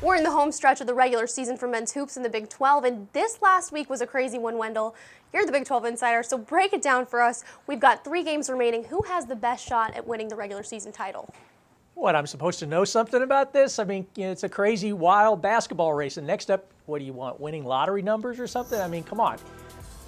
We're in the home stretch of the regular season for men's hoops in the Big 12, and this last week was a crazy one, Wendell. You're the Big 12 insider, so break it down for us. We've got 3 games remaining. Who has the best shot at winning the regular season title? What, I'm supposed to know something about this? I mean, it's a crazy, wild basketball race. And next up, what do you want, winning lottery numbers or something? I mean, come on.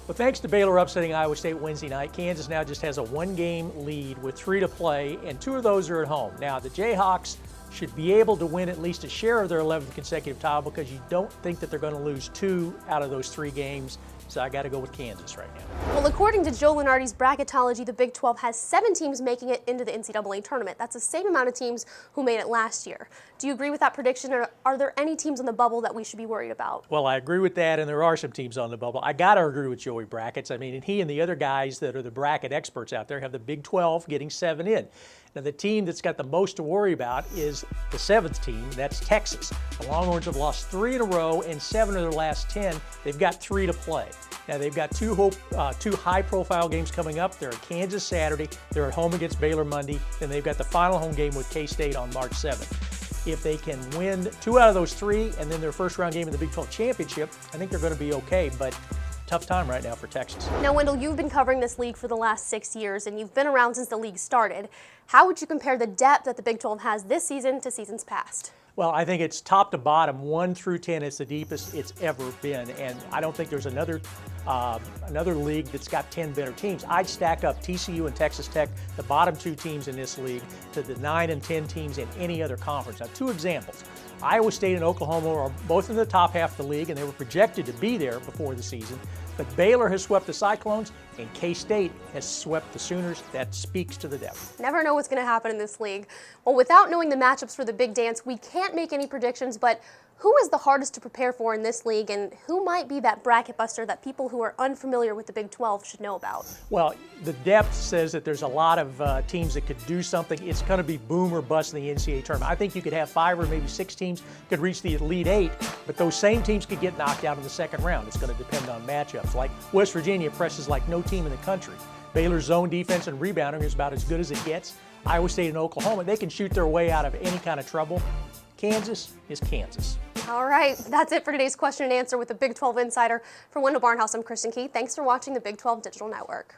Well, thanks to Baylor upsetting Iowa State Wednesday night, Kansas now just has a 1-game lead with 3 to play, and 2 of those are at home. Now, the Jayhawks should be able to win at least a share of their 11th consecutive title because you don't think that they're going to lose 2 out of those 3 games. So I got to go with Kansas right now. Well, according to Joe Lunardi's bracketology, the Big 12 has 7 teams making it into the NCAA tournament. That's the same amount of teams who made it last year. Do you agree with that prediction, or are there any teams on the bubble that we should be worried about? Well, I agree with that, and there are some teams on the bubble. I got to agree with Joey Brackets. I mean, and he and the other guys that are the bracket experts out there have the Big 12 getting 7 in. Now, the team that's got the most to worry about is the 7th team. That's Texas. The Longhorns have lost 3 in a row, and 7 of their last 10. They've got 3 to play. Now, they've got 2 high-profile games coming up. They're at Kansas Saturday. They're at home against Baylor Monday. Then they've got the final home game with K-State on March 7th. If they can win 2 out of those 3 and then their first-round game in the Big 12 championship, I think they're going to be okay. But tough time right now for Texas. Now, Wendell, you've been covering this league for the last 6 years, and you've been around since the league started. How would you compare the depth that the Big 12 has this season to seasons past? Well, I think it's top to bottom, 1 through 10. It's the deepest it's ever been, and I don't think there's another league that's got 10 better teams. I'd stack up TCU and Texas Tech, the bottom 2 teams in this league, to the 9 and 10 teams in any other conference. Now, 2 examples. Iowa State and Oklahoma are both in the top half of the league, and they were projected to be there before the season. But Baylor has swept the Cyclones, and K-State has swept the Sooners. That speaks to the depth. Never know what's going to happen in this league. Well, without knowing the matchups for the big dance, we can't make any predictions, but who is the hardest to prepare for in this league, and who might be that bracket buster that people who are unfamiliar with the Big 12 should know about? Well, the depth says that there's a lot of teams that could do something. It's going to be boom or bust in the NCAA tournament. I think you could have 5 or maybe 6 teams could reach the Elite 8, but those same teams could get knocked out in the second round. It's going to depend on matchups. Like West Virginia presses like no team in the country. Baylor's zone defense and rebounding is about as good as it gets. Iowa State and Oklahoma, they can shoot their way out of any kind of trouble. Kansas is Kansas. All right, that's it for today's question and answer with the Big 12 Insider. For Wendell Barnhouse, I'm Kristen Keith. Thanks for watching the Big 12 Digital Network.